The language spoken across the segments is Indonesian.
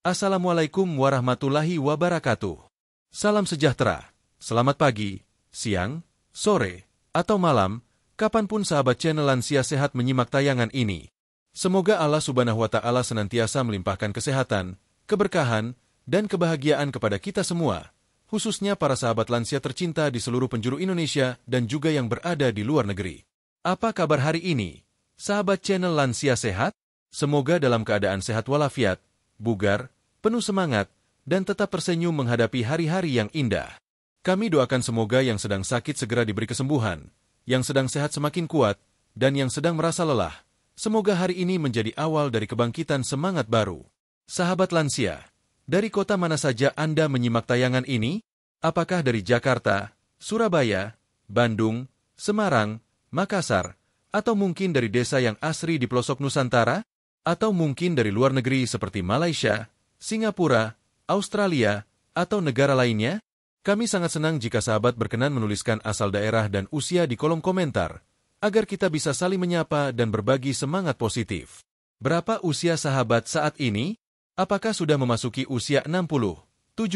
Assalamualaikum warahmatullahi wabarakatuh. Salam sejahtera. Selamat pagi, siang, sore, atau malam, kapanpun sahabat channel Lansia Sehat menyimak tayangan ini. Semoga Allah Subhanahu wa Ta'ala senantiasa melimpahkan kesehatan, keberkahan, dan kebahagiaan kepada kita semua, khususnya para sahabat lansia tercinta di seluruh penjuru Indonesia dan juga yang berada di luar negeri. Apa kabar hari ini, sahabat channel Lansia Sehat? Semoga dalam keadaan sehat walafiat, bugar, penuh semangat, dan tetap tersenyum menghadapi hari-hari yang indah. Kami doakan semoga yang sedang sakit segera diberi kesembuhan, yang sedang sehat semakin kuat, dan yang sedang merasa lelah, semoga hari ini menjadi awal dari kebangkitan semangat baru. Sahabat lansia, dari kota mana saja Anda menyimak tayangan ini? Apakah dari Jakarta, Surabaya, Bandung, Semarang, Makassar, atau mungkin dari desa yang asri di pelosok Nusantara? Atau mungkin dari luar negeri seperti Malaysia, Singapura, Australia, atau negara lainnya? Kami sangat senang jika sahabat berkenan menuliskan asal daerah dan usia di kolom komentar, agar kita bisa saling menyapa dan berbagi semangat positif. Berapa usia sahabat saat ini? Apakah sudah memasuki usia 60, 70,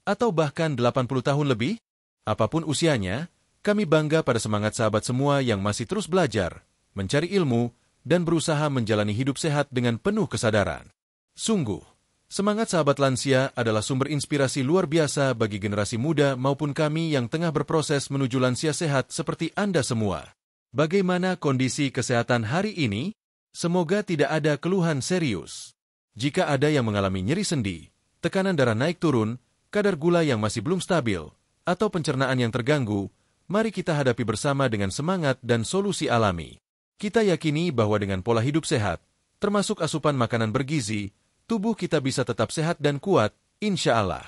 atau bahkan 80 tahun lebih? Apapun usianya, kami bangga pada semangat sahabat semua yang masih terus belajar, mencari ilmu, dan berusaha menjalani hidup sehat dengan penuh kesadaran. Sungguh, semangat sahabat lansia adalah sumber inspirasi luar biasa bagi generasi muda maupun kami yang tengah berproses menuju lansia sehat seperti Anda semua. Bagaimana kondisi kesehatan hari ini? Semoga tidak ada keluhan serius. Jika ada yang mengalami nyeri sendi, tekanan darah naik turun, kadar gula yang masih belum stabil, atau pencernaan yang terganggu, mari kita hadapi bersama dengan semangat dan solusi alami. Kita yakini bahwa dengan pola hidup sehat, termasuk asupan makanan bergizi, tubuh kita bisa tetap sehat dan kuat, insya Allah.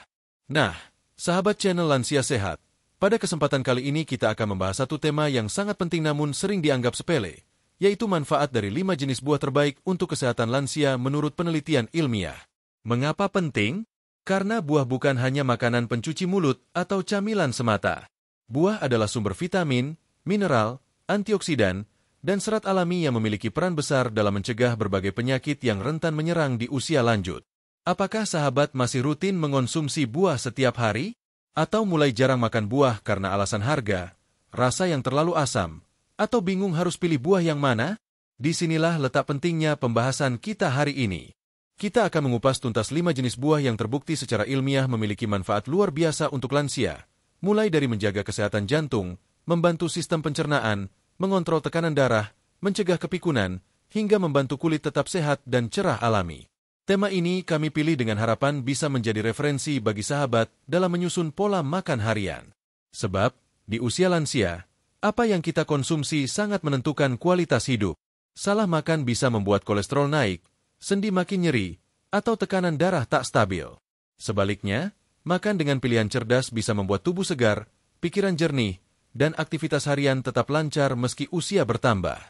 Nah, sahabat channel Lansia Sehat, pada kesempatan kali ini kita akan membahas satu tema yang sangat penting namun sering dianggap sepele, yaitu manfaat dari 5 jenis buah terbaik untuk kesehatan lansia menurut penelitian ilmiah. Mengapa penting? Karena buah bukan hanya makanan pencuci mulut atau camilan semata. Buah adalah sumber vitamin, mineral, antioksidan, dan serat alami yang memiliki peran besar dalam mencegah berbagai penyakit yang rentan menyerang di usia lanjut. Apakah sahabat masih rutin mengonsumsi buah setiap hari? Atau mulai jarang makan buah karena alasan harga, rasa yang terlalu asam, atau bingung harus pilih buah yang mana? Disinilah letak pentingnya pembahasan kita hari ini. Kita akan mengupas tuntas 5 jenis buah yang terbukti secara ilmiah memiliki manfaat luar biasa untuk lansia, mulai dari menjaga kesehatan jantung, membantu sistem pencernaan, mengontrol tekanan darah, mencegah kepikunan, hingga membantu kulit tetap sehat dan cerah alami. Tema ini kami pilih dengan harapan bisa menjadi referensi bagi sahabat dalam menyusun pola makan harian. Sebab, di usia lansia, apa yang kita konsumsi sangat menentukan kualitas hidup. Salah makan bisa membuat kolesterol naik, sendi makin nyeri, atau tekanan darah tak stabil. Sebaliknya, makan dengan pilihan cerdas bisa membuat tubuh segar, pikiran jernih, dan aktivitas harian tetap lancar meski usia bertambah.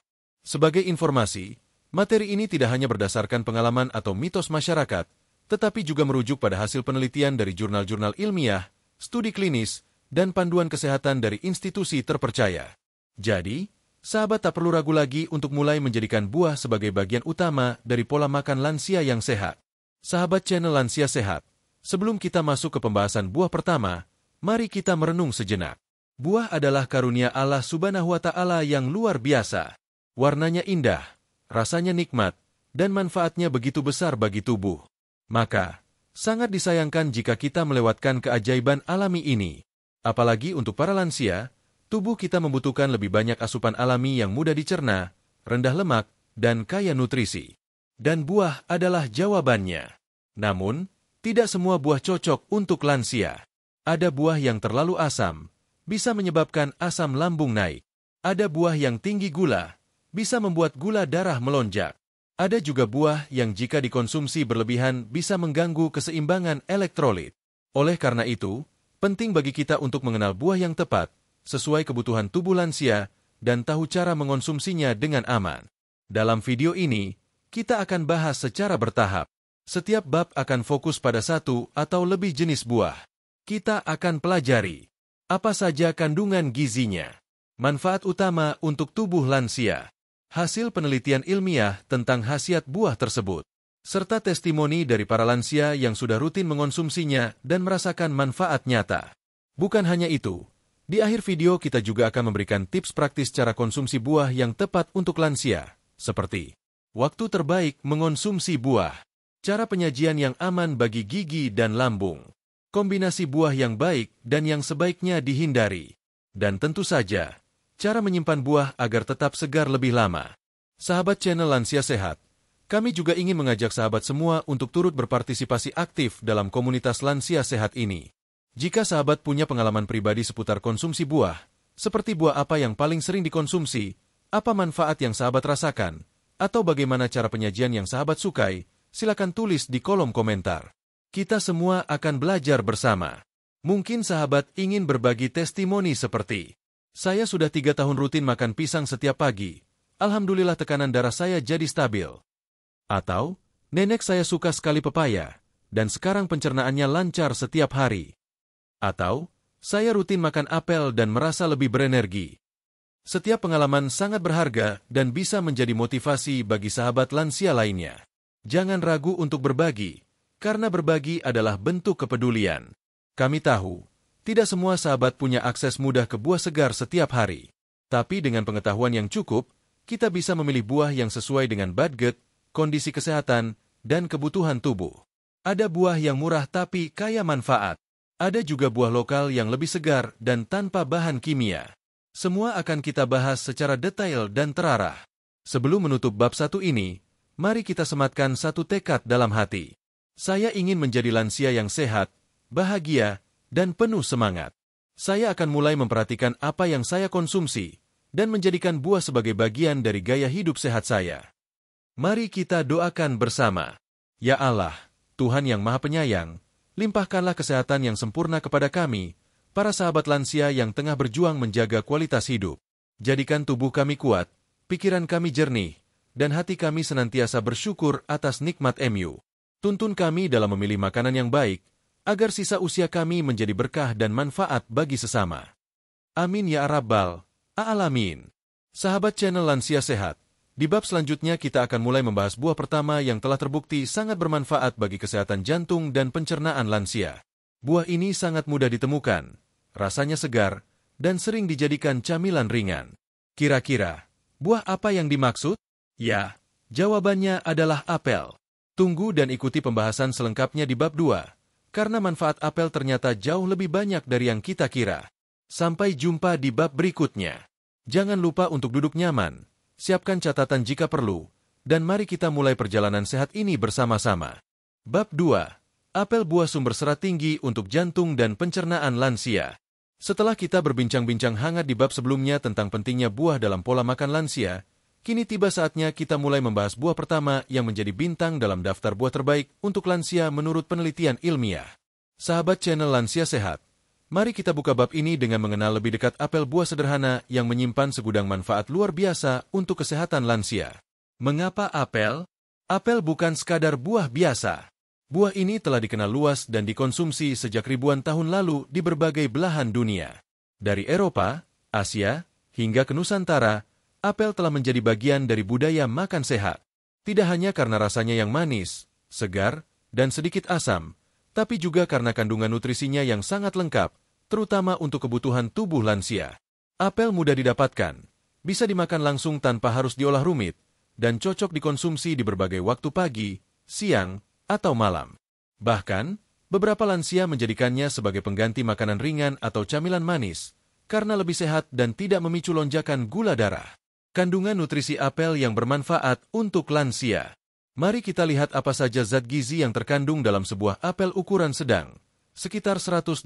Sebagai informasi, materi ini tidak hanya berdasarkan pengalaman atau mitos masyarakat, tetapi juga merujuk pada hasil penelitian dari jurnal-jurnal ilmiah, studi klinis, dan panduan kesehatan dari institusi terpercaya. Jadi, sahabat tak perlu ragu lagi untuk mulai menjadikan buah sebagai bagian utama dari pola makan lansia yang sehat. Sahabat channel Lansia Sehat, sebelum kita masuk ke pembahasan buah pertama, mari kita merenung sejenak. Buah adalah karunia Allah Subhanahu wa Ta'ala yang luar biasa. Warnanya indah, rasanya nikmat, dan manfaatnya begitu besar bagi tubuh. Maka, sangat disayangkan jika kita melewatkan keajaiban alami ini. Apalagi untuk para lansia, tubuh kita membutuhkan lebih banyak asupan alami yang mudah dicerna, rendah lemak, dan kaya nutrisi. Dan buah adalah jawabannya. Namun, tidak semua buah cocok untuk lansia. Ada buah yang terlalu asam, bisa menyebabkan asam lambung naik. Ada buah yang tinggi gula, bisa membuat gula darah melonjak. Ada juga buah yang jika dikonsumsi berlebihan bisa mengganggu keseimbangan elektrolit. Oleh karena itu, penting bagi kita untuk mengenal buah yang tepat, sesuai kebutuhan tubuh lansia, dan tahu cara mengonsumsinya dengan aman. Dalam video ini, kita akan bahas secara bertahap. Setiap bab akan fokus pada satu atau lebih jenis buah. Kita akan pelajari apa saja kandungan gizinya, manfaat utama untuk tubuh lansia, hasil penelitian ilmiah tentang khasiat buah tersebut, serta testimoni dari para lansia yang sudah rutin mengonsumsinya dan merasakan manfaat nyata. Bukan hanya itu, di akhir video kita juga akan memberikan tips praktis cara konsumsi buah yang tepat untuk lansia, seperti waktu terbaik mengonsumsi buah, cara penyajian yang aman bagi gigi dan lambung, kombinasi buah yang baik dan yang sebaiknya dihindari, dan tentu saja, cara menyimpan buah agar tetap segar lebih lama. Sahabat channel Lansia Sehat, kami juga ingin mengajak sahabat semua untuk turut berpartisipasi aktif dalam komunitas Lansia Sehat ini. Jika sahabat punya pengalaman pribadi seputar konsumsi buah, seperti buah apa yang paling sering dikonsumsi, apa manfaat yang sahabat rasakan, atau bagaimana cara penyajian yang sahabat sukai, silakan tulis di kolom komentar. Kita semua akan belajar bersama. Mungkin sahabat ingin berbagi testimoni seperti, saya sudah 3 tahun rutin makan pisang setiap pagi, alhamdulillah tekanan darah saya jadi stabil. Atau, nenek saya suka sekali pepaya, dan sekarang pencernaannya lancar setiap hari. Atau, saya rutin makan apel dan merasa lebih berenergi. Setiap pengalaman sangat berharga dan bisa menjadi motivasi bagi sahabat lansia lainnya. Jangan ragu untuk berbagi, karena berbagi adalah bentuk kepedulian. Kami tahu, tidak semua sahabat punya akses mudah ke buah segar setiap hari. Tapi dengan pengetahuan yang cukup, kita bisa memilih buah yang sesuai dengan budget, kondisi kesehatan, dan kebutuhan tubuh. Ada buah yang murah tapi kaya manfaat. Ada juga buah lokal yang lebih segar dan tanpa bahan kimia. Semua akan kita bahas secara detail dan terarah. Sebelum menutup bab 1 ini, mari kita sematkan satu tekad dalam hati. Saya ingin menjadi lansia yang sehat, bahagia, dan penuh semangat. Saya akan mulai memperhatikan apa yang saya konsumsi, dan menjadikan buah sebagai bagian dari gaya hidup sehat saya. Mari kita doakan bersama. Ya Allah, Tuhan yang Maha Penyayang, limpahkanlah kesehatan yang sempurna kepada kami, para sahabat lansia yang tengah berjuang menjaga kualitas hidup. Jadikan tubuh kami kuat, pikiran kami jernih, dan hati kami senantiasa bersyukur atas nikmat MU. Tuntun kami dalam memilih makanan yang baik, agar sisa usia kami menjadi berkah dan manfaat bagi sesama. Amin ya Rabbal Alamin. Sahabat channel Lansia Sehat, di bab selanjutnya kita akan mulai membahas buah pertama yang telah terbukti sangat bermanfaat bagi kesehatan jantung dan pencernaan lansia. Buah ini sangat mudah ditemukan, rasanya segar, dan sering dijadikan camilan ringan. Kira-kira, buah apa yang dimaksud? Ya, jawabannya adalah apel. Tunggu dan ikuti pembahasan selengkapnya di bab 2, karena manfaat apel ternyata jauh lebih banyak dari yang kita kira. Sampai jumpa di bab berikutnya. Jangan lupa untuk duduk nyaman, siapkan catatan jika perlu, dan mari kita mulai perjalanan sehat ini bersama-sama. Bab 2. Apel buah sumber serat tinggi untuk jantung dan pencernaan lansia. Setelah kita berbincang-bincang hangat di bab sebelumnya tentang pentingnya buah dalam pola makan lansia, kini tiba saatnya kita mulai membahas buah pertama yang menjadi bintang dalam daftar buah terbaik untuk lansia menurut penelitian ilmiah. Sahabat channel Lansia Sehat, mari kita buka bab ini dengan mengenal lebih dekat apel buah sederhana yang menyimpan segudang manfaat luar biasa untuk kesehatan lansia. Mengapa apel? Apel bukan sekadar buah biasa. Buah ini telah dikenal luas dan dikonsumsi sejak ribuan tahun lalu di berbagai belahan dunia. Dari Eropa, Asia, hingga ke Nusantara, apel telah menjadi bagian dari budaya makan sehat. Tidak hanya karena rasanya yang manis, segar, dan sedikit asam, tapi juga karena kandungan nutrisinya yang sangat lengkap, terutama untuk kebutuhan tubuh lansia. Apel mudah didapatkan, bisa dimakan langsung tanpa harus diolah rumit, dan cocok dikonsumsi di berbagai waktu pagi, siang, atau malam. Bahkan, beberapa lansia menjadikannya sebagai pengganti makanan ringan atau camilan manis, karena lebih sehat dan tidak memicu lonjakan gula darah. Kandungan nutrisi apel yang bermanfaat untuk lansia. Mari kita lihat apa saja zat gizi yang terkandung dalam sebuah apel ukuran sedang, sekitar 180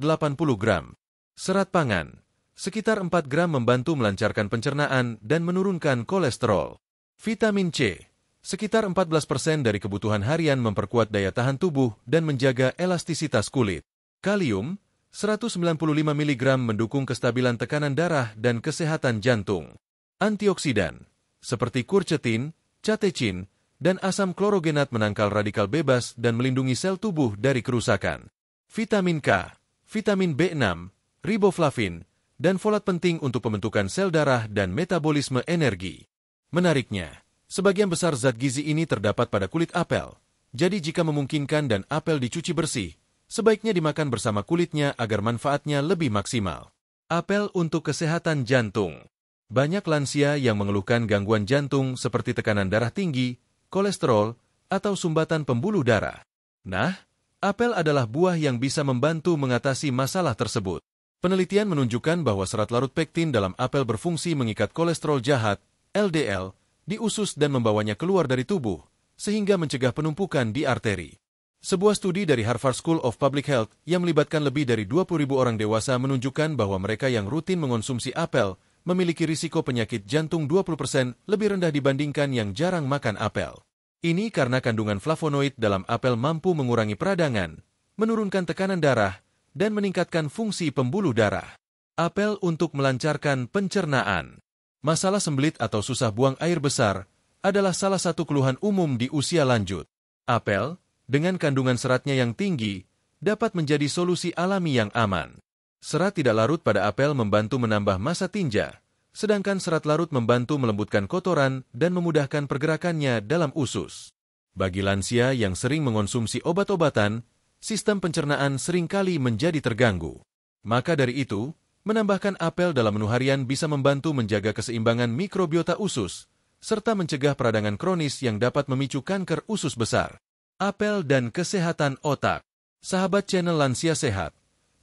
gram. Serat pangan, sekitar 4 gram membantu melancarkan pencernaan dan menurunkan kolesterol. Vitamin C, sekitar 14% dari kebutuhan harian memperkuat daya tahan tubuh dan menjaga elastisitas kulit. Kalium, 195 mg mendukung kestabilan tekanan darah dan kesehatan jantung. Antioksidan, seperti quercetin, catechin, dan asam klorogenat menangkal radikal bebas dan melindungi sel tubuh dari kerusakan. Vitamin K, vitamin B6, riboflavin, dan folat penting untuk pembentukan sel darah dan metabolisme energi. Menariknya, sebagian besar zat gizi ini terdapat pada kulit apel, Jadi jika memungkinkan dan apel dicuci bersih, sebaiknya dimakan bersama kulitnya agar manfaatnya lebih maksimal. Apel untuk kesehatan jantung. Banyak lansia yang mengeluhkan gangguan jantung seperti tekanan darah tinggi, kolesterol, atau sumbatan pembuluh darah. Nah, apel adalah buah yang bisa membantu mengatasi masalah tersebut. Penelitian menunjukkan bahwa serat larut pektin dalam apel berfungsi mengikat kolesterol jahat, LDL, di usus dan membawanya keluar dari tubuh, sehingga mencegah penumpukan di arteri. Sebuah studi dari Harvard School of Public Health yang melibatkan lebih dari 20.000 orang dewasa menunjukkan bahwa mereka yang rutin mengonsumsi apel memiliki risiko penyakit jantung 20% lebih rendah dibandingkan yang jarang makan apel. Ini karena kandungan flavonoid dalam apel mampu mengurangi peradangan, menurunkan tekanan darah, dan meningkatkan fungsi pembuluh darah. Apel untuk melancarkan pencernaan. Masalah sembelit atau susah buang air besar adalah salah satu keluhan umum di usia lanjut. Apel, dengan kandungan seratnya yang tinggi, dapat menjadi solusi alami yang aman. Serat tidak larut pada apel membantu menambah massa tinja, sedangkan serat larut membantu melembutkan kotoran dan memudahkan pergerakannya dalam usus. Bagi lansia yang sering mengonsumsi obat-obatan, sistem pencernaan seringkali menjadi terganggu. Maka dari itu, menambahkan apel dalam menu harian bisa membantu menjaga keseimbangan mikrobiota usus, serta mencegah peradangan kronis yang dapat memicu kanker usus besar. Apel dan kesehatan otak. Sahabat channel Lansia Sehat,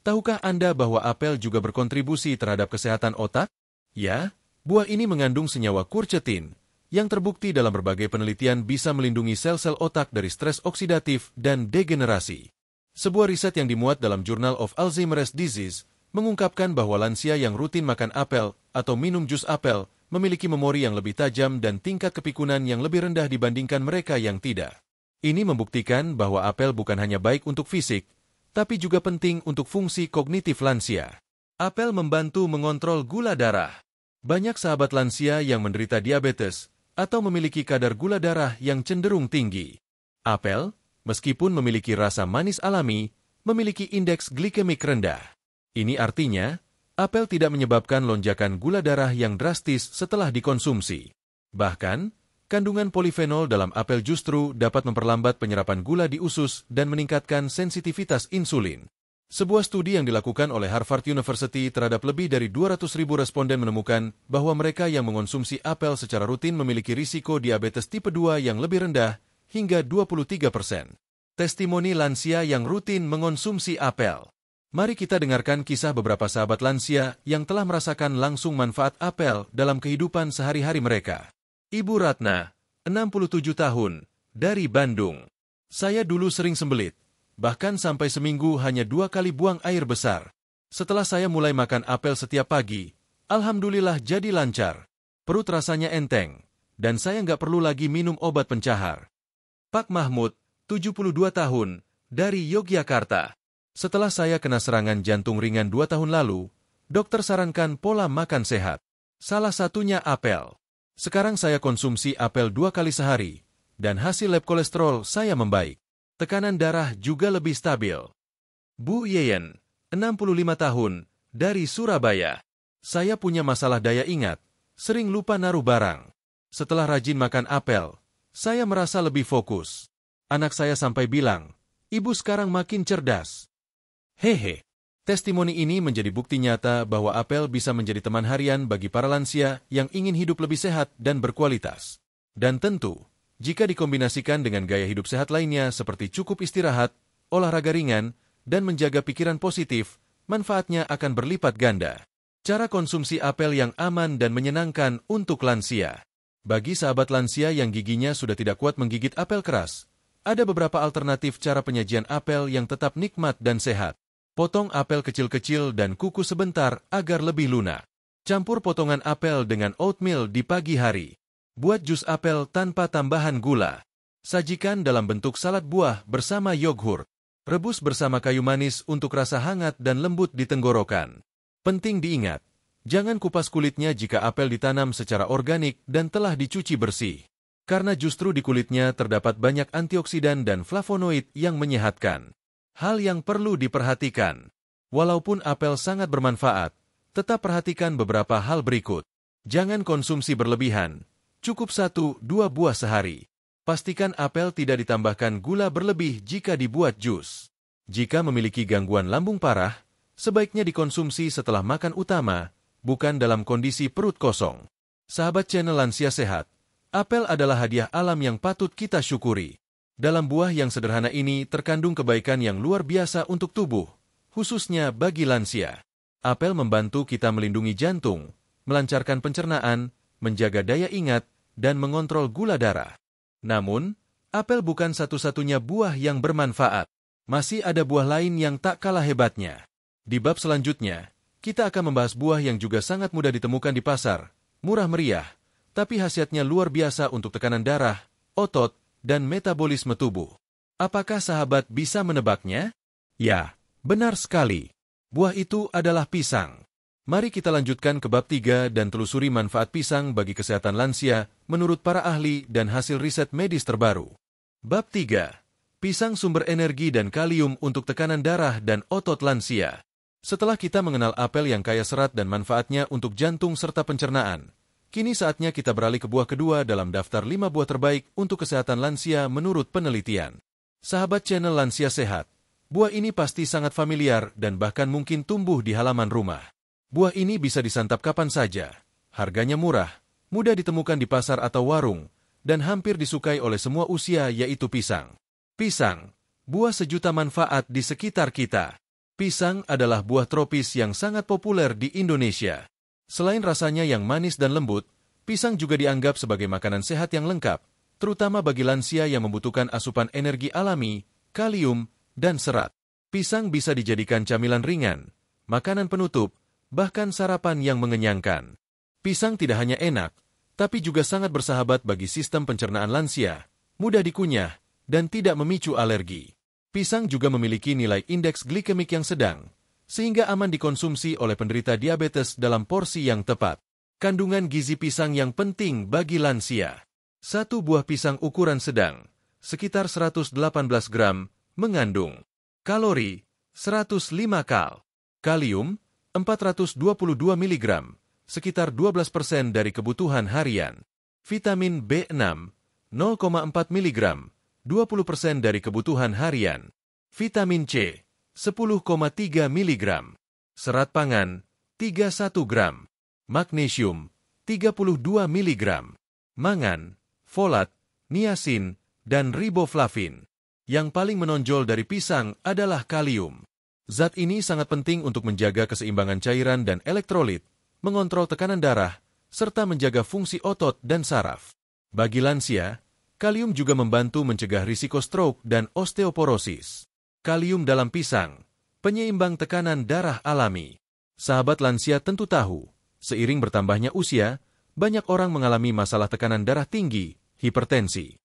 tahukah Anda bahwa apel juga berkontribusi terhadap kesehatan otak? Ya, buah ini mengandung senyawa quercetin, yang terbukti dalam berbagai penelitian bisa melindungi sel-sel otak dari stres oksidatif dan degenerasi. Sebuah riset yang dimuat dalam Journal of Alzheimer's Disease mengungkapkan bahwa lansia yang rutin makan apel atau minum jus apel memiliki memori yang lebih tajam dan tingkat kepikunan yang lebih rendah dibandingkan mereka yang tidak. Ini membuktikan bahwa apel bukan hanya baik untuk fisik, tapi juga penting untuk fungsi kognitif lansia. Apel membantu mengontrol gula darah. Banyak sahabat lansia yang menderita diabetes atau memiliki kadar gula darah yang cenderung tinggi. Apel, meskipun memiliki rasa manis alami, memiliki indeks glikemik rendah. Ini artinya, apel tidak menyebabkan lonjakan gula darah yang drastis setelah dikonsumsi. Bahkan, kandungan polifenol dalam apel justru dapat memperlambat penyerapan gula di usus dan meningkatkan sensitivitas insulin. Sebuah studi yang dilakukan oleh Harvard University terhadap lebih dari 200.000 responden menemukan bahwa mereka yang mengonsumsi apel secara rutin memiliki risiko diabetes tipe 2 yang lebih rendah hingga 23%. Testimoni lansia yang rutin mengonsumsi apel. Mari kita dengarkan kisah beberapa sahabat lansia yang telah merasakan langsung manfaat apel dalam kehidupan sehari-hari mereka. Ibu Ratna, 67 tahun, dari Bandung. Saya dulu sering sembelit, bahkan sampai seminggu hanya 2 kali buang air besar. Setelah saya mulai makan apel setiap pagi, alhamdulillah jadi lancar. Perut rasanya enteng, dan saya nggak perlu lagi minum obat pencahar. Pak Mahmud, 72 tahun, dari Yogyakarta. Setelah saya kena serangan jantung ringan 2 tahun lalu, dokter sarankan pola makan sehat. Salah satunya apel. Sekarang saya konsumsi apel 2 kali sehari, dan hasil lab kolesterol saya membaik. Tekanan darah juga lebih stabil. Bu Yeyen, 65 tahun, dari Surabaya. Saya punya masalah daya ingat, sering lupa naruh barang. Setelah rajin makan apel, saya merasa lebih fokus. Anak saya sampai bilang, "Ibu sekarang makin cerdas." Hehe. Testimoni ini menjadi bukti nyata bahwa apel bisa menjadi teman harian bagi para lansia yang ingin hidup lebih sehat dan berkualitas. Dan tentu, jika dikombinasikan dengan gaya hidup sehat lainnya seperti cukup istirahat, olahraga ringan, dan menjaga pikiran positif, manfaatnya akan berlipat ganda. Cara konsumsi apel yang aman dan menyenangkan untuk lansia. Bagi sahabat lansia yang giginya sudah tidak kuat menggigit apel keras, ada beberapa alternatif cara penyajian apel yang tetap nikmat dan sehat. Potong apel kecil-kecil dan kukus sebentar agar lebih lunak. Campur potongan apel dengan oatmeal di pagi hari. Buat jus apel tanpa tambahan gula. Sajikan dalam bentuk salad buah bersama yogurt. Rebus bersama kayu manis untuk rasa hangat dan lembut di tenggorokan. Penting diingat, jangan kupas kulitnya jika apel ditanam secara organik dan telah dicuci bersih. Karena justru di kulitnya terdapat banyak antioksidan dan flavonoid yang menyehatkan. Hal yang perlu diperhatikan. Walaupun apel sangat bermanfaat, tetap perhatikan beberapa hal berikut. Jangan konsumsi berlebihan. Cukup 1-2 buah sehari. Pastikan apel tidak ditambahkan gula berlebih jika dibuat jus. Jika memiliki gangguan lambung parah, sebaiknya dikonsumsi setelah makan utama, bukan dalam kondisi perut kosong. Sahabat channel Lansia Sehat, apel adalah hadiah alam yang patut kita syukuri. Dalam buah yang sederhana ini terkandung kebaikan yang luar biasa untuk tubuh, khususnya bagi lansia. Apel membantu kita melindungi jantung, melancarkan pencernaan, menjaga daya ingat, dan mengontrol gula darah. Namun, apel bukan satu-satunya buah yang bermanfaat. Masih ada buah lain yang tak kalah hebatnya. Di bab selanjutnya, kita akan membahas buah yang juga sangat mudah ditemukan di pasar, murah meriah, tapi khasiatnya luar biasa untuk tekanan darah, otot, dan metabolisme tubuh. Apakah sahabat bisa menebaknya? Ya, benar sekali. Buah itu adalah pisang. Mari kita lanjutkan ke bab 3 dan telusuri manfaat pisang bagi kesehatan lansia menurut para ahli dan hasil riset medis terbaru. Bab 3. Pisang sumber energi dan kalium untuk tekanan darah dan otot lansia. Setelah kita mengenal apel yang kaya serat dan manfaatnya untuk jantung serta pencernaan, kini saatnya kita beralih ke buah kedua dalam daftar 5 buah terbaik untuk kesehatan lansia menurut penelitian. Sahabat channel Lansia Sehat, buah ini pasti sangat familiar dan bahkan mungkin tumbuh di halaman rumah. Buah ini bisa disantap kapan saja, harganya murah, mudah ditemukan di pasar atau warung, dan hampir disukai oleh semua usia yaitu pisang. Pisang, buah sejuta manfaat di sekitar kita. Pisang adalah buah tropis yang sangat populer di Indonesia. Selain rasanya yang manis dan lembut, pisang juga dianggap sebagai makanan sehat yang lengkap, terutama bagi lansia yang membutuhkan asupan energi alami, kalium, dan serat. Pisang bisa dijadikan camilan ringan, makanan penutup, bahkan sarapan yang mengenyangkan. Pisang tidak hanya enak, tapi juga sangat bersahabat bagi sistem pencernaan lansia, mudah dikunyah, dan tidak memicu alergi. Pisang juga memiliki nilai indeks glikemik yang sedang, sehingga aman dikonsumsi oleh penderita diabetes dalam porsi yang tepat. Kandungan gizi pisang yang penting bagi lansia. Satu buah pisang ukuran sedang, sekitar 118 gram, mengandung kalori 105 kal, kalium 422 mg, sekitar 12% dari kebutuhan harian. Vitamin B6, 0,4 mg, 20% dari kebutuhan harian. Vitamin C, 10,3 mg. Serat pangan, 31 gram. Magnesium, 32 mg. Mangan, folat, niacin, dan riboflavin. Yang paling menonjol dari pisang adalah kalium. Zat ini sangat penting untuk menjaga keseimbangan cairan dan elektrolit, mengontrol tekanan darah, serta menjaga fungsi otot dan saraf. Bagi lansia, kalium juga membantu mencegah risiko stroke dan osteoporosis. Kalium dalam pisang, penyeimbang tekanan darah alami. Sahabat lansia tentu tahu, seiring bertambahnya usia, banyak orang mengalami masalah tekanan darah tinggi, hipertensi.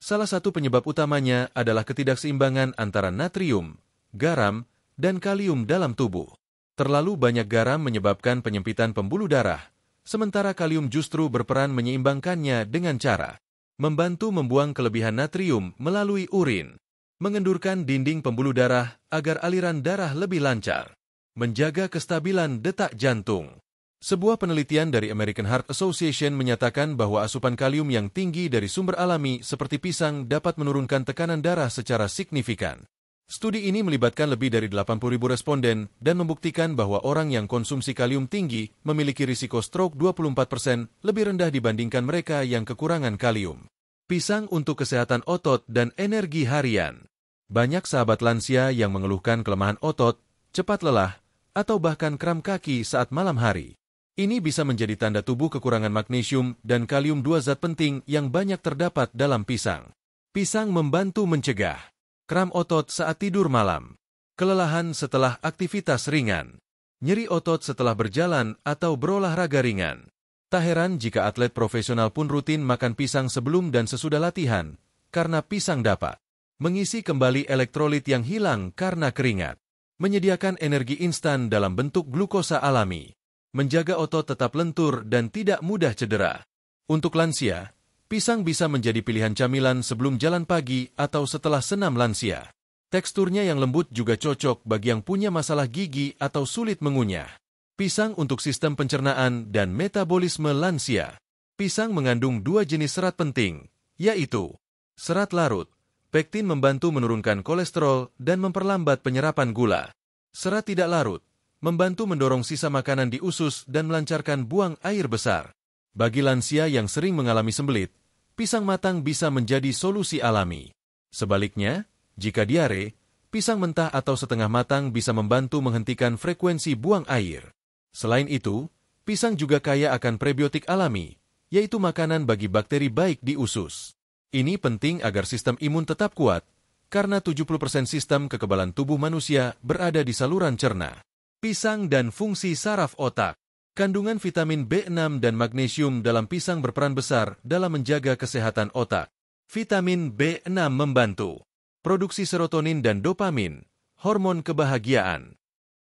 Salah satu penyebab utamanya adalah ketidakseimbangan antara natrium, garam, dan kalium dalam tubuh. Terlalu banyak garam menyebabkan penyempitan pembuluh darah, sementara kalium justru berperan menyeimbangkannya dengan cara membantu membuang kelebihan natrium melalui urin, mengendurkan dinding pembuluh darah agar aliran darah lebih lancar, menjaga kestabilan detak jantung. Sebuah penelitian dari American Heart Association menyatakan bahwa asupan kalium yang tinggi dari sumber alami seperti pisang dapat menurunkan tekanan darah secara signifikan. Studi ini melibatkan lebih dari 80.000 responden dan membuktikan bahwa orang yang konsumsi kalium tinggi memiliki risiko stroke 24% lebih rendah dibandingkan mereka yang kekurangan kalium. Pisang untuk kesehatan otot dan energi harian. Banyak sahabat lansia yang mengeluhkan kelemahan otot, cepat lelah, atau bahkan kram kaki saat malam hari. Ini bisa menjadi tanda tubuh kekurangan magnesium dan kalium, dua zat penting yang banyak terdapat dalam pisang. Pisang membantu mencegah kram otot saat tidur malam, kelelahan setelah aktivitas ringan, nyeri otot setelah berjalan atau berolahraga ringan. Tak heran jika atlet profesional pun rutin makan pisang sebelum dan sesudah latihan, karena pisang dapat mengisi kembali elektrolit yang hilang karena keringat, menyediakan energi instan dalam bentuk glukosa alami, menjaga otot tetap lentur dan tidak mudah cedera. Untuk lansia, pisang bisa menjadi pilihan camilan sebelum jalan pagi atau setelah senam lansia. Teksturnya yang lembut juga cocok bagi yang punya masalah gigi atau sulit mengunyah. Pisang untuk sistem pencernaan dan metabolisme lansia. Pisang mengandung dua jenis serat penting, yaitu Serat larut. Pektin membantu menurunkan kolesterol dan memperlambat penyerapan gula. Serat tidak larut membantu mendorong sisa makanan di usus dan melancarkan buang air besar. Bagi lansia yang sering mengalami sembelit, pisang matang bisa menjadi solusi alami. Sebaliknya, jika diare, pisang mentah atau setengah matang bisa membantu menghentikan frekuensi buang air. Selain itu, pisang juga kaya akan prebiotik alami, yaitu makanan bagi bakteri baik di usus. Ini penting agar sistem imun tetap kuat, karena 70% sistem kekebalan tubuh manusia berada di saluran cerna. Pisang dan fungsi saraf otak. Kandungan vitamin B6 dan magnesium dalam pisang berperan besar dalam menjaga kesehatan otak. Vitamin B6 membantu produksi serotonin dan dopamin, hormon kebahagiaan,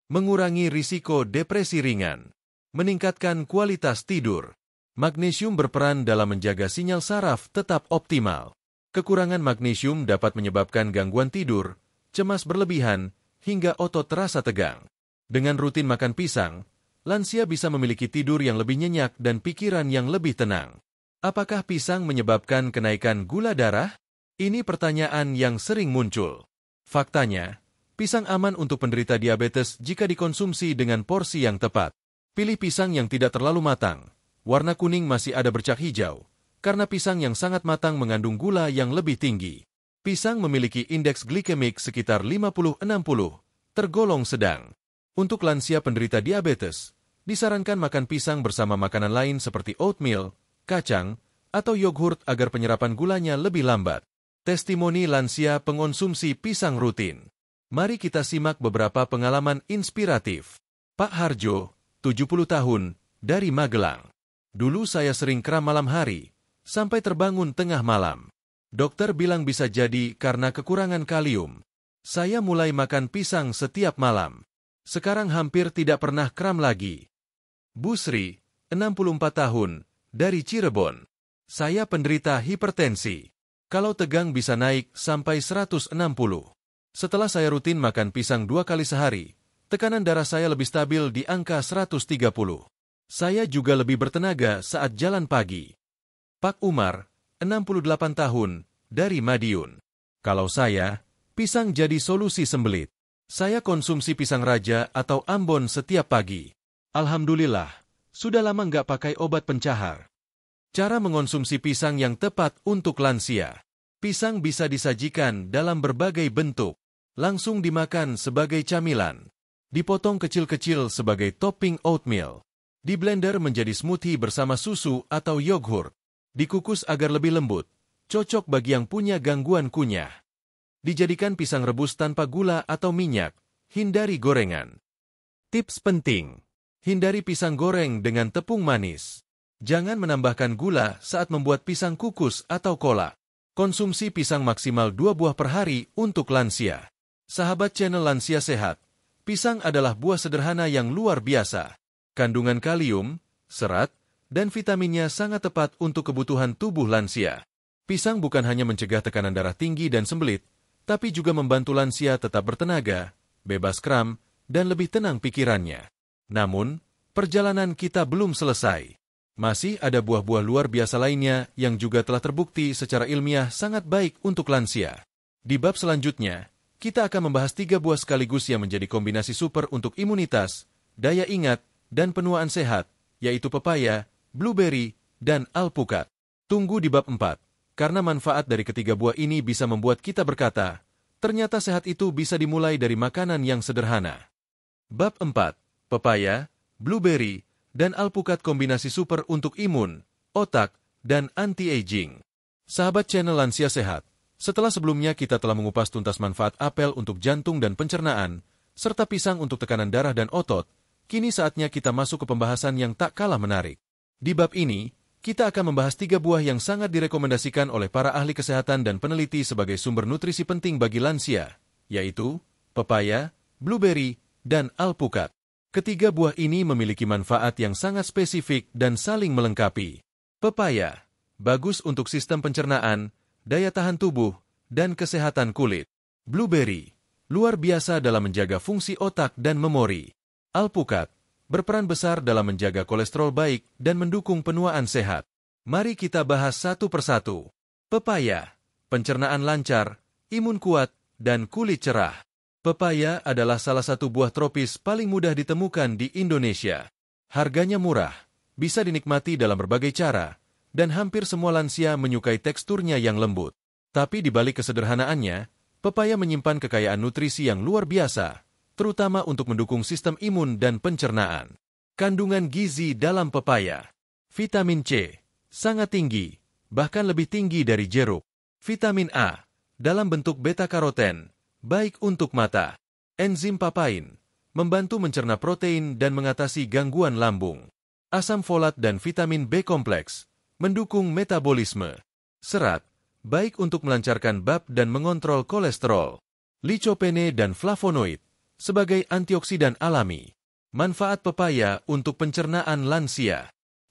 mengurangi risiko depresi ringan, meningkatkan kualitas tidur. Magnesium berperan dalam menjaga sinyal saraf tetap optimal. Kekurangan magnesium dapat menyebabkan gangguan tidur, cemas berlebihan, hingga otot terasa tegang. Dengan rutin makan pisang, lansia bisa memiliki tidur yang lebih nyenyak dan pikiran yang lebih tenang. Apakah pisang menyebabkan kenaikan gula darah? Ini pertanyaan yang sering muncul. Faktanya, pisang aman untuk penderita diabetes jika dikonsumsi dengan porsi yang tepat. Pilih pisang yang tidak terlalu matang. Warna kuning masih ada bercak hijau, karena pisang yang sangat matang mengandung gula yang lebih tinggi. Pisang memiliki indeks glikemik sekitar 50-60, tergolong sedang. Untuk lansia penderita diabetes, disarankan makan pisang bersama makanan lain seperti oatmeal, kacang, atau yogurt agar penyerapan gulanya lebih lambat. Testimoni lansia pengonsumsi pisang rutin. Mari kita simak beberapa pengalaman inspiratif. Pak Harjo, 70 tahun, dari Magelang. Dulu saya sering kram malam hari, sampai terbangun tengah malam. Dokter bilang bisa jadi karena kekurangan kalium. Saya mulai makan pisang setiap malam. Sekarang hampir tidak pernah kram lagi. Bu Sri, 64 tahun, dari Cirebon. Saya penderita hipertensi. Kalau tegang bisa naik sampai 160. Setelah saya rutin makan pisang 2 kali sehari, tekanan darah saya lebih stabil di angka 130. Saya juga lebih bertenaga saat jalan pagi. Pak Umar, 68 tahun, dari Madiun. Kalau saya, pisang jadi solusi sembelit. Saya konsumsi pisang raja atau ambon setiap pagi. Alhamdulillah, sudah lama nggak pakai obat pencahar. Cara mengonsumsi pisang yang tepat untuk lansia. Pisang bisa disajikan dalam berbagai bentuk. Langsung dimakan sebagai camilan. Dipotong kecil-kecil sebagai topping oatmeal. Diblender menjadi smoothie bersama susu atau yogurt. Dikukus agar lebih lembut. Cocok bagi yang punya gangguan kunyah. Dijadikan pisang rebus tanpa gula atau minyak. Hindari gorengan. Tips penting. Hindari pisang goreng dengan tepung manis. Jangan menambahkan gula saat membuat pisang kukus atau kolak. Konsumsi pisang maksimal 2 buah per hari untuk lansia. Sahabat channel Lansia Sehat, pisang adalah buah sederhana yang luar biasa. Kandungan kalium, serat, dan vitaminnya sangat tepat untuk kebutuhan tubuh lansia. Pisang bukan hanya mencegah tekanan darah tinggi dan sembelit, tapi juga membantu lansia tetap bertenaga, bebas kram, dan lebih tenang pikirannya. Namun, perjalanan kita belum selesai. Masih ada buah-buah luar biasa lainnya yang juga telah terbukti secara ilmiah sangat baik untuk lansia. Di bab selanjutnya, kita akan membahas 3 buah sekaligus yang menjadi kombinasi super untuk imunitas, daya ingat, dan penuaan sehat, yaitu pepaya, blueberry, dan alpukat. Tunggu di bab 4. Karena manfaat dari ketiga buah ini bisa membuat kita berkata, ternyata sehat itu bisa dimulai dari makanan yang sederhana. Bab 4. Pepaya, blueberry, dan alpukat kombinasi super untuk imun, otak, dan anti-aging. Sahabat channel Lansia Sehat, setelah sebelumnya kita telah mengupas tuntas manfaat apel untuk jantung dan pencernaan, serta pisang untuk tekanan darah dan otot, kini saatnya kita masuk ke pembahasan yang tak kalah menarik. Di bab ini, kita akan membahas 3 buah yang sangat direkomendasikan oleh para ahli kesehatan dan peneliti sebagai sumber nutrisi penting bagi lansia, yaitu pepaya, blueberry, dan alpukat. Ketiga buah ini memiliki manfaat yang sangat spesifik dan saling melengkapi. Pepaya, bagus untuk sistem pencernaan, daya tahan tubuh, dan kesehatan kulit. Blueberry, luar biasa dalam menjaga fungsi otak dan memori. Alpukat, berperan besar dalam menjaga kolesterol baik dan mendukung penuaan sehat. Mari kita bahas satu persatu. Pepaya, pencernaan lancar, imun kuat, dan kulit cerah. Pepaya adalah salah satu buah tropis paling mudah ditemukan di Indonesia. Harganya murah, bisa dinikmati dalam berbagai cara, dan hampir semua lansia menyukai teksturnya yang lembut. Tapi di balik kesederhanaannya, pepaya menyimpan kekayaan nutrisi yang luar biasa, terutama untuk mendukung sistem imun dan pencernaan. Kandungan gizi dalam pepaya. Vitamin C, sangat tinggi, bahkan lebih tinggi dari jeruk. Vitamin A, dalam bentuk beta-karoten, baik untuk mata. Enzim papain, membantu mencerna protein dan mengatasi gangguan lambung. Asam folat dan vitamin B kompleks, mendukung metabolisme. Serat, baik untuk melancarkan BAP dan mengontrol kolesterol. Lycopene dan flavonoid, sebagai antioksidan alami. Manfaat pepaya untuk pencernaan lansia.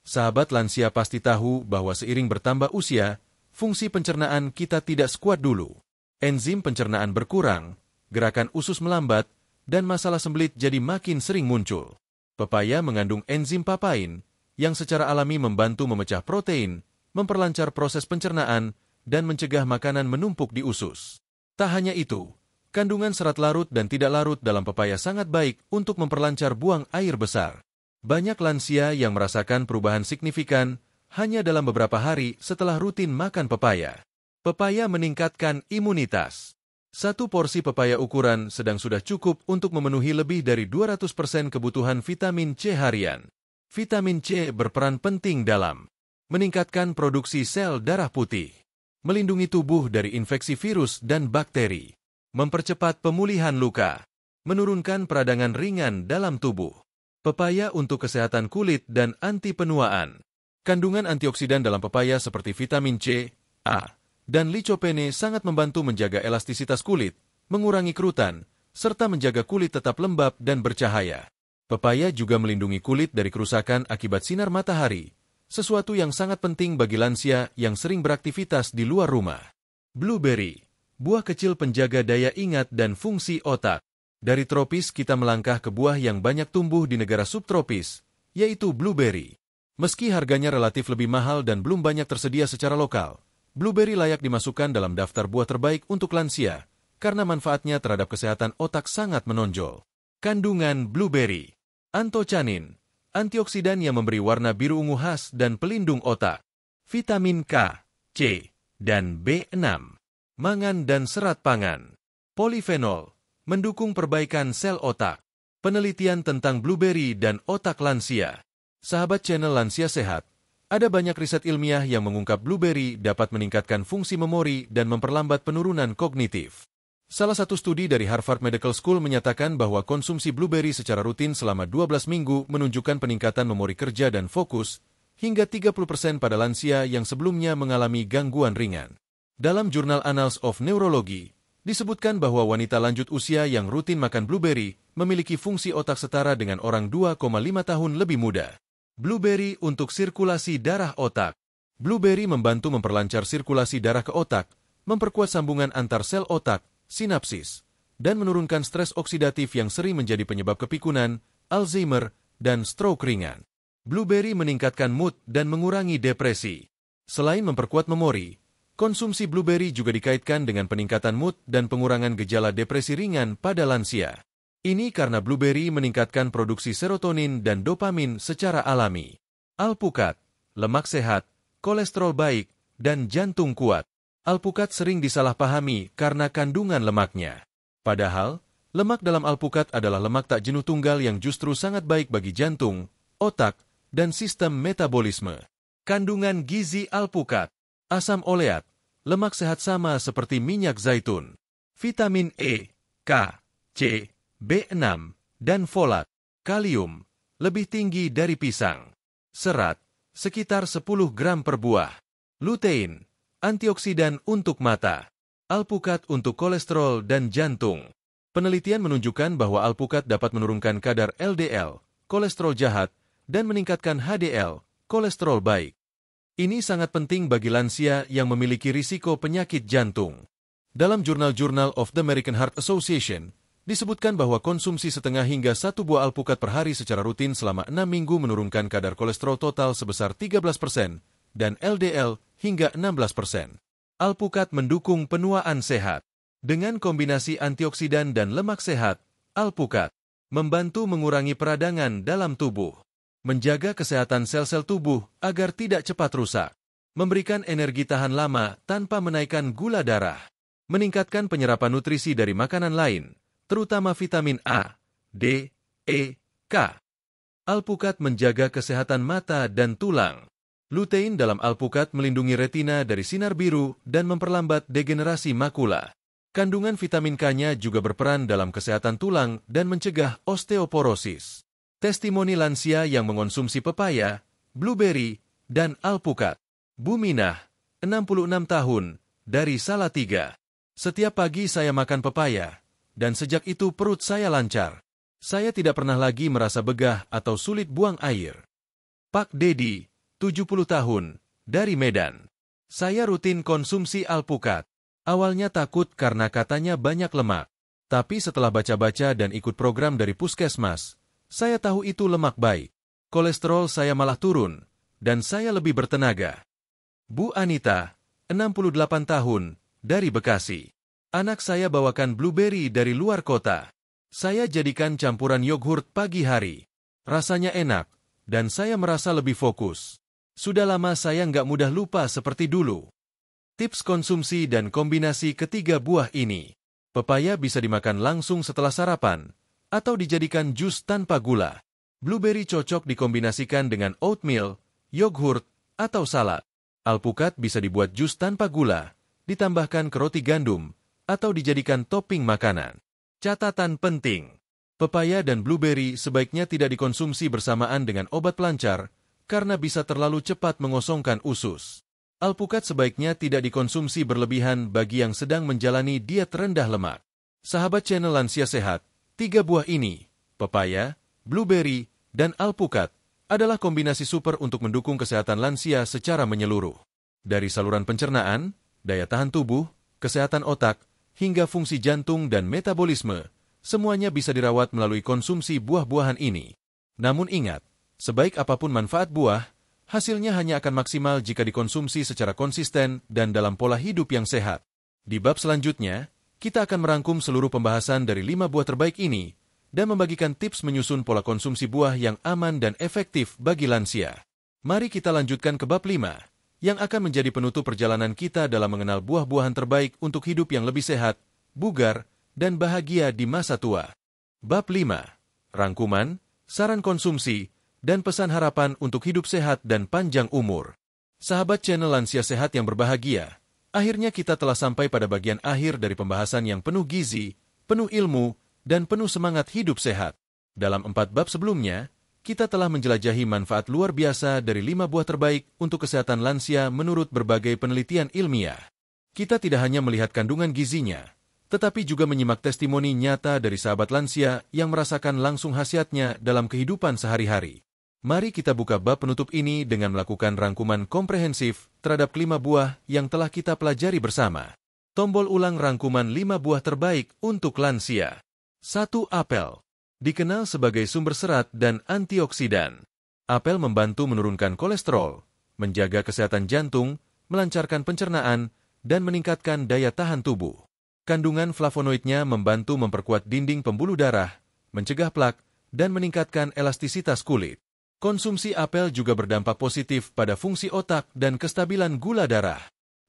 Sahabat lansia pasti tahu bahwa seiring bertambah usia, fungsi pencernaan kita tidak sekuat dulu. Enzim pencernaan berkurang, gerakan usus melambat, dan masalah sembelit jadi makin sering muncul. Pepaya mengandung enzim papain, yang secara alami membantu memecah protein, memperlancar proses pencernaan, dan mencegah makanan menumpuk di usus. Tak hanya itu, kandungan serat larut dan tidak larut dalam pepaya sangat baik untuk memperlancar buang air besar. Banyak lansia yang merasakan perubahan signifikan hanya dalam beberapa hari setelah rutin makan pepaya. Pepaya meningkatkan imunitas. Satu porsi pepaya ukuran sedang sudah cukup untuk memenuhi lebih dari 200% kebutuhan vitamin C harian. Vitamin C berperan penting dalam meningkatkan produksi sel darah putih, melindungi tubuh dari infeksi virus dan bakteri, mempercepat pemulihan luka, menurunkan peradangan ringan dalam tubuh. Pepaya untuk kesehatan kulit dan anti penuaan. Kandungan antioksidan dalam pepaya seperti vitamin C, A, dan lycopene sangat membantu menjaga elastisitas kulit, mengurangi kerutan, serta menjaga kulit tetap lembab dan bercahaya. Pepaya juga melindungi kulit dari kerusakan akibat sinar matahari, sesuatu yang sangat penting bagi lansia yang sering beraktivitas di luar rumah. Blueberry, buah kecil penjaga daya ingat dan fungsi otak. Dari tropis kita melangkah ke buah yang banyak tumbuh di negara subtropis, yaitu blueberry. Meski harganya relatif lebih mahal dan belum banyak tersedia secara lokal, blueberry layak dimasukkan dalam daftar buah terbaik untuk lansia, karena manfaatnya terhadap kesehatan otak sangat menonjol. Kandungan blueberry. Antocianin, antioksidan yang memberi warna biru ungu khas dan pelindung otak. Vitamin K, C, dan B6. Mangan dan serat pangan. Polifenol, mendukung perbaikan sel otak. Penelitian tentang blueberry dan otak lansia. Sahabat channel Lansia Sehat, ada banyak riset ilmiah yang mengungkap blueberry dapat meningkatkan fungsi memori dan memperlambat penurunan kognitif. Salah satu studi dari Harvard Medical School menyatakan bahwa konsumsi blueberry secara rutin selama 12 minggu menunjukkan peningkatan memori kerja dan fokus hingga 30% pada lansia yang sebelumnya mengalami gangguan ringan. Dalam jurnal Annals of Neurology, disebutkan bahwa wanita lanjut usia yang rutin makan blueberry memiliki fungsi otak setara dengan orang 2,5 tahun lebih muda. Blueberry untuk sirkulasi darah otak. Blueberry membantu memperlancar sirkulasi darah ke otak, memperkuat sambungan antar sel otak, sinapsis, dan menurunkan stres oksidatif yang sering menjadi penyebab kepikunan, Alzheimer, dan stroke ringan. Blueberry meningkatkan mood dan mengurangi depresi. Selain memperkuat memori, konsumsi blueberry juga dikaitkan dengan peningkatan mood dan pengurangan gejala depresi ringan pada lansia. Ini karena blueberry meningkatkan produksi serotonin dan dopamin secara alami. Alpukat, lemak sehat, kolesterol baik, dan jantung kuat. Alpukat sering disalahpahami karena kandungan lemaknya. Padahal, lemak dalam alpukat adalah lemak tak jenuh tunggal yang justru sangat baik bagi jantung, otak, dan sistem metabolisme. Kandungan gizi alpukat. Asam oleat, lemak sehat sama seperti minyak zaitun. Vitamin E, K, C, B6, dan folat. Kalium, lebih tinggi dari pisang. Serat, sekitar 10 gram per buah. Lutein, antioksidan untuk mata. Alpukat untuk kolesterol dan jantung. Penelitian menunjukkan bahwa alpukat dapat menurunkan kadar LDL, kolesterol jahat, dan meningkatkan HDL, kolesterol baik. Ini sangat penting bagi lansia yang memiliki risiko penyakit jantung. Dalam jurnal Journal of the American Heart Association, disebutkan bahwa konsumsi setengah hingga 1 buah alpukat per hari secara rutin selama 6 minggu menurunkan kadar kolesterol total sebesar 13% dan LDL hingga 16%. Alpukat mendukung penuaan sehat. Dengan kombinasi antioksidan dan lemak sehat, alpukat membantu mengurangi peradangan dalam tubuh, menjaga kesehatan sel-sel tubuh agar tidak cepat rusak, memberikan energi tahan lama tanpa menaikkan gula darah, meningkatkan penyerapan nutrisi dari makanan lain, terutama vitamin A, D, E, K. Alpukat menjaga kesehatan mata dan tulang. Lutein dalam alpukat melindungi retina dari sinar biru dan memperlambat degenerasi makula. Kandungan vitamin K-nya juga berperan dalam kesehatan tulang dan mencegah osteoporosis. Testimoni lansia yang mengonsumsi pepaya, blueberry, dan alpukat. Bu Minah, 66 tahun, dari Salatiga. Setiap pagi saya makan pepaya, dan sejak itu perut saya lancar. Saya tidak pernah lagi merasa begah atau sulit buang air. Pak Dedi, 70 tahun, dari Medan. Saya rutin konsumsi alpukat. Awalnya takut karena katanya banyak lemak. Tapi setelah baca-baca dan ikut program dari puskesmas, saya tahu itu lemak baik. Kolesterol saya malah turun, dan saya lebih bertenaga. Bu Anita, 68 tahun, dari Bekasi. Anak saya bawakan blueberry dari luar kota. Saya jadikan campuran yogurt pagi hari. Rasanya enak, dan saya merasa lebih fokus. Sudah lama saya nggak mudah lupa seperti dulu. Tips konsumsi dan kombinasi ketiga buah ini. Pepaya bisa dimakan langsung setelah sarapan, atau dijadikan jus tanpa gula. Blueberry cocok dikombinasikan dengan oatmeal, yogurt, atau salad. Alpukat bisa dibuat jus tanpa gula, ditambahkan ke roti gandum, atau dijadikan topping makanan. Catatan penting. Pepaya dan blueberry sebaiknya tidak dikonsumsi bersamaan dengan obat pelancar, karena bisa terlalu cepat mengosongkan usus. Alpukat sebaiknya tidak dikonsumsi berlebihan bagi yang sedang menjalani diet rendah lemak. Sahabat channel Lansia Sehat, 3 buah ini, pepaya, blueberry, dan alpukat, adalah kombinasi super untuk mendukung kesehatan lansia secara menyeluruh. Dari saluran pencernaan, daya tahan tubuh, kesehatan otak, hingga fungsi jantung dan metabolisme, semuanya bisa dirawat melalui konsumsi buah-buahan ini. Namun ingat, sebaik apapun manfaat buah, hasilnya hanya akan maksimal jika dikonsumsi secara konsisten dan dalam pola hidup yang sehat. Di bab selanjutnya, kita akan merangkum seluruh pembahasan dari 5 buah terbaik ini dan membagikan tips menyusun pola konsumsi buah yang aman dan efektif bagi lansia. Mari kita lanjutkan ke bab 5, yang akan menjadi penutup perjalanan kita dalam mengenal buah-buahan terbaik untuk hidup yang lebih sehat, bugar, dan bahagia di masa tua. Bab 5. Rangkuman, saran konsumsi, dan pesan harapan untuk hidup sehat dan panjang umur. Sahabat channel Lansia Sehat yang berbahagia, akhirnya kita telah sampai pada bagian akhir dari pembahasan yang penuh gizi, penuh ilmu, dan penuh semangat hidup sehat. Dalam 4 bab sebelumnya, kita telah menjelajahi manfaat luar biasa dari 5 buah terbaik untuk kesehatan lansia menurut berbagai penelitian ilmiah. Kita tidak hanya melihat kandungan gizinya, tetapi juga menyimak testimoni nyata dari sahabat lansia yang merasakan langsung khasiatnya dalam kehidupan sehari-hari. Mari kita buka bab penutup ini dengan melakukan rangkuman komprehensif terhadap 5 buah yang telah kita pelajari bersama. Tombol ulang rangkuman 5 buah terbaik untuk lansia. 1. Apel. Dikenal sebagai sumber serat dan antioksidan. Apel membantu menurunkan kolesterol, menjaga kesehatan jantung, melancarkan pencernaan, dan meningkatkan daya tahan tubuh. Kandungan flavonoidnya membantu memperkuat dinding pembuluh darah, mencegah plak, dan meningkatkan elastisitas kulit. Konsumsi apel juga berdampak positif pada fungsi otak dan kestabilan gula darah.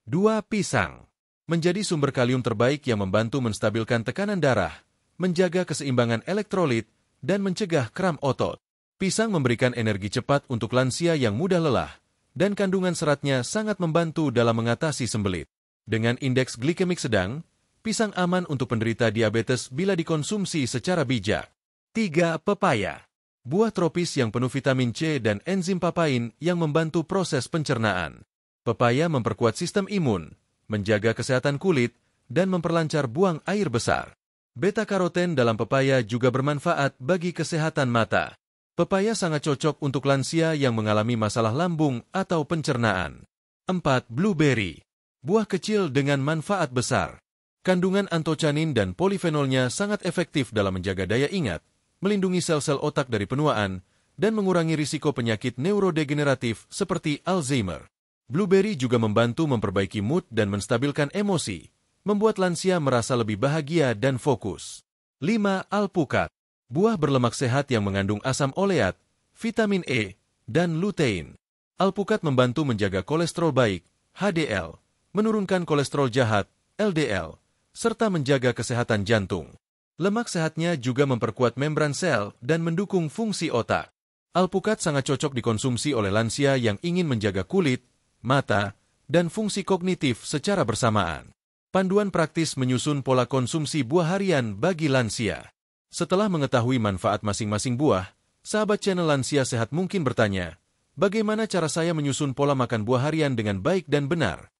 2. Pisang. Menjadi sumber kalium terbaik yang membantu menstabilkan tekanan darah, menjaga keseimbangan elektrolit, dan mencegah kram otot. Pisang memberikan energi cepat untuk lansia yang mudah lelah, dan kandungan seratnya sangat membantu dalam mengatasi sembelit. Dengan indeks glikemik sedang, pisang aman untuk penderita diabetes bila dikonsumsi secara bijak. 3. Pepaya. Buah tropis yang penuh vitamin C dan enzim papain yang membantu proses pencernaan. Pepaya memperkuat sistem imun, menjaga kesehatan kulit, dan memperlancar buang air besar. Beta-karoten dalam pepaya juga bermanfaat bagi kesehatan mata. Pepaya sangat cocok untuk lansia yang mengalami masalah lambung atau pencernaan. 4. Blueberry. Buah kecil dengan manfaat besar. Kandungan antocianin dan polifenolnya sangat efektif dalam menjaga daya ingat, melindungi sel-sel otak dari penuaan, dan mengurangi risiko penyakit neurodegeneratif seperti Alzheimer. Blueberry juga membantu memperbaiki mood dan menstabilkan emosi, membuat lansia merasa lebih bahagia dan fokus. 5. Alpukat. Buah berlemak sehat yang mengandung asam oleat, vitamin E, dan lutein. Alpukat membantu menjaga kolesterol baik, HDL, menurunkan kolesterol jahat, LDL, serta menjaga kesehatan jantung. Lemak sehatnya juga memperkuat membran sel dan mendukung fungsi otak. Alpukat sangat cocok dikonsumsi oleh lansia yang ingin menjaga kulit, mata, dan fungsi kognitif secara bersamaan. Panduan praktis menyusun pola konsumsi buah harian bagi lansia. Setelah mengetahui manfaat masing-masing buah, sahabat channel Lansia Sehat mungkin bertanya, bagaimana cara saya menyusun pola makan buah harian dengan baik dan benar?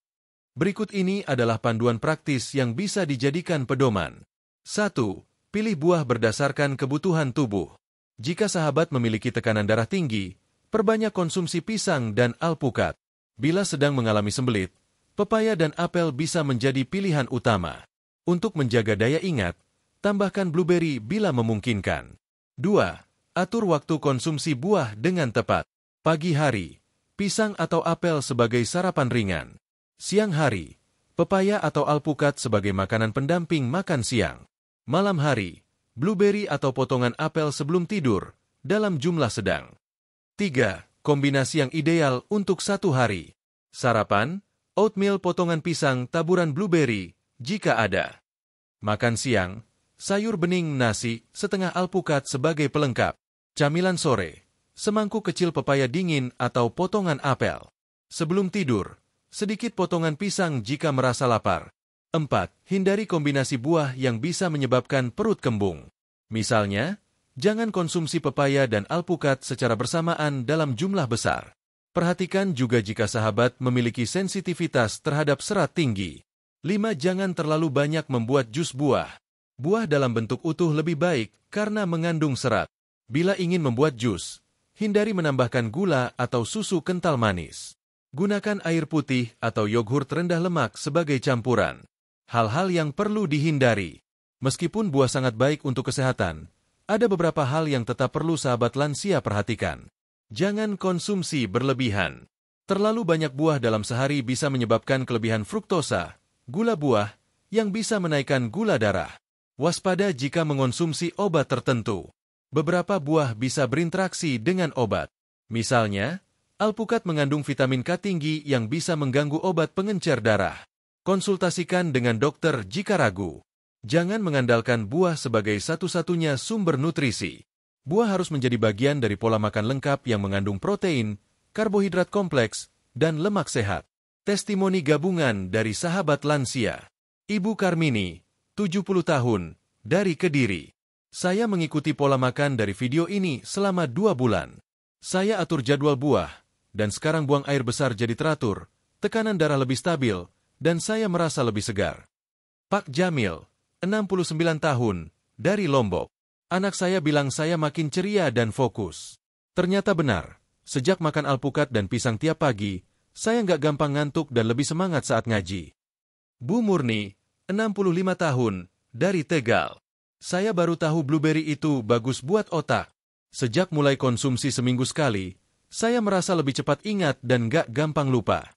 Berikut ini adalah panduan praktis yang bisa dijadikan pedoman. 1. Pilih buah berdasarkan kebutuhan tubuh. Jika sahabat memiliki tekanan darah tinggi, perbanyak konsumsi pisang dan alpukat. Bila sedang mengalami sembelit, pepaya dan apel bisa menjadi pilihan utama. Untuk menjaga daya ingat, tambahkan blueberry bila memungkinkan. 2. Atur waktu konsumsi buah dengan tepat. Pagi hari, pisang atau apel sebagai sarapan ringan. Siang hari, pepaya atau alpukat sebagai makanan pendamping makan siang. Malam hari, blueberry atau potongan apel sebelum tidur, dalam jumlah sedang. 3. Kombinasi yang ideal untuk satu hari. Sarapan, oatmeal potongan pisang taburan blueberry, jika ada. Makan siang, sayur bening nasi, setengah alpukat sebagai pelengkap. Camilan sore, semangkuk kecil pepaya dingin atau potongan apel. Sebelum tidur, sedikit potongan pisang jika merasa lapar. 4. Hindari kombinasi buah yang bisa menyebabkan perut kembung. Misalnya, jangan konsumsi pepaya dan alpukat secara bersamaan dalam jumlah besar. Perhatikan juga jika sahabat memiliki sensitivitas terhadap serat tinggi. 5. Jangan terlalu banyak membuat jus buah. Buah dalam bentuk utuh lebih baik karena mengandung serat. Bila ingin membuat jus, hindari menambahkan gula atau susu kental manis. Gunakan air putih atau yogurt rendah lemak sebagai campuran. Hal-hal yang perlu dihindari. Meskipun buah sangat baik untuk kesehatan, ada beberapa hal yang tetap perlu sahabat lansia perhatikan. Jangan konsumsi berlebihan. Terlalu banyak buah dalam sehari bisa menyebabkan kelebihan fruktosa, gula buah, yang bisa menaikkan gula darah. Waspada jika mengonsumsi obat tertentu. Beberapa buah bisa berinteraksi dengan obat. Misalnya, alpukat mengandung vitamin K tinggi yang bisa mengganggu obat pengencer darah. Konsultasikan dengan dokter jika ragu. Jangan mengandalkan buah sebagai satu-satunya sumber nutrisi. Buah harus menjadi bagian dari pola makan lengkap yang mengandung protein, karbohidrat kompleks, dan lemak sehat. Testimoni gabungan dari sahabat lansia. Ibu Karmini, 70 tahun, dari Kediri. Saya mengikuti pola makan dari video ini selama 2 bulan. Saya atur jadwal buah, dan sekarang buang air besar jadi teratur, tekanan darah lebih stabil, dan saya merasa lebih segar. Pak Jamil, 69 tahun, dari Lombok. Anak saya bilang saya makin ceria dan fokus. Ternyata benar, sejak makan alpukat dan pisang tiap pagi, saya nggak gampang ngantuk dan lebih semangat saat ngaji. Bu Murni, 65 tahun, dari Tegal. Saya baru tahu blueberry itu bagus buat otak. Sejak mulai konsumsi seminggu sekali, saya merasa lebih cepat ingat dan nggak gampang lupa.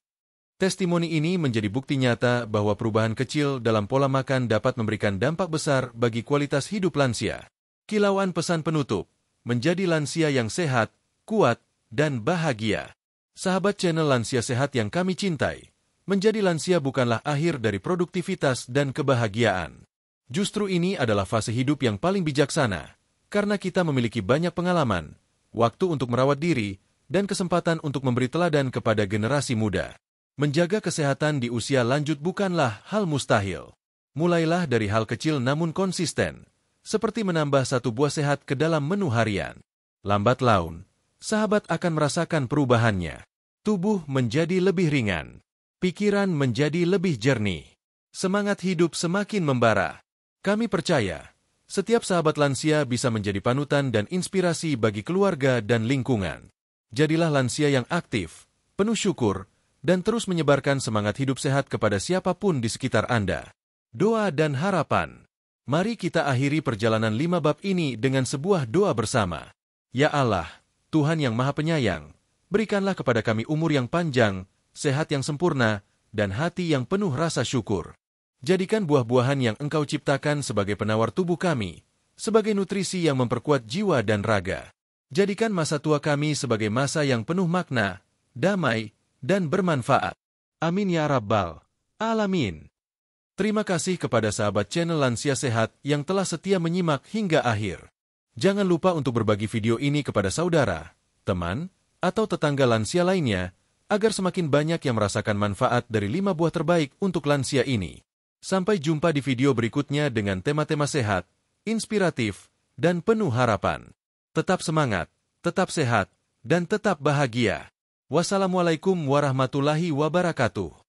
Testimoni ini menjadi bukti nyata bahwa perubahan kecil dalam pola makan dapat memberikan dampak besar bagi kualitas hidup lansia. Kilauan pesan penutup, menjadi lansia yang sehat, kuat, dan bahagia. Sahabat channel Lansia Sehat yang kami cintai, menjadi lansia bukanlah akhir dari produktivitas dan kebahagiaan. Justru ini adalah fase hidup yang paling bijaksana, karena kita memiliki banyak pengalaman, waktu untuk merawat diri, dan kesempatan untuk memberi teladan kepada generasi muda. Menjaga kesehatan di usia lanjut bukanlah hal mustahil. Mulailah dari hal kecil namun konsisten, seperti menambah 1 buah sehat ke dalam menu harian. Lambat laun, sahabat akan merasakan perubahannya. Tubuh menjadi lebih ringan, pikiran menjadi lebih jernih, semangat hidup semakin membara. Kami percaya, setiap sahabat lansia bisa menjadi panutan dan inspirasi bagi keluarga dan lingkungan. Jadilah lansia yang aktif, penuh syukur, dan terus menyebarkan semangat hidup sehat kepada siapapun di sekitar Anda. Doa dan harapan. Mari kita akhiri perjalanan 5 bab ini dengan sebuah doa bersama. Ya Allah, Tuhan yang Maha Penyayang, berikanlah kepada kami umur yang panjang sehat yang sempurna, dan hati yang penuh rasa syukur. Jadikan buah-buahan yang Engkau ciptakan sebagai penawar tubuh kami, sebagai nutrisi yang memperkuat jiwa dan raga. Jadikan masa tua kami sebagai masa yang penuh makna, damai, dan bermanfaat. Amin ya Rabbal Alamin. Terima kasih kepada sahabat channel Lansia Sehat yang telah setia menyimak hingga akhir. Jangan lupa untuk berbagi video ini kepada saudara, teman, atau tetangga lansia lainnya, agar semakin banyak yang merasakan manfaat dari 5 buah terbaik untuk lansia ini. Sampai jumpa di video berikutnya dengan tema-tema sehat, inspiratif, dan penuh harapan. Tetap semangat, tetap sehat, dan tetap bahagia. Wassalamualaikum warahmatullahi wabarakatuh.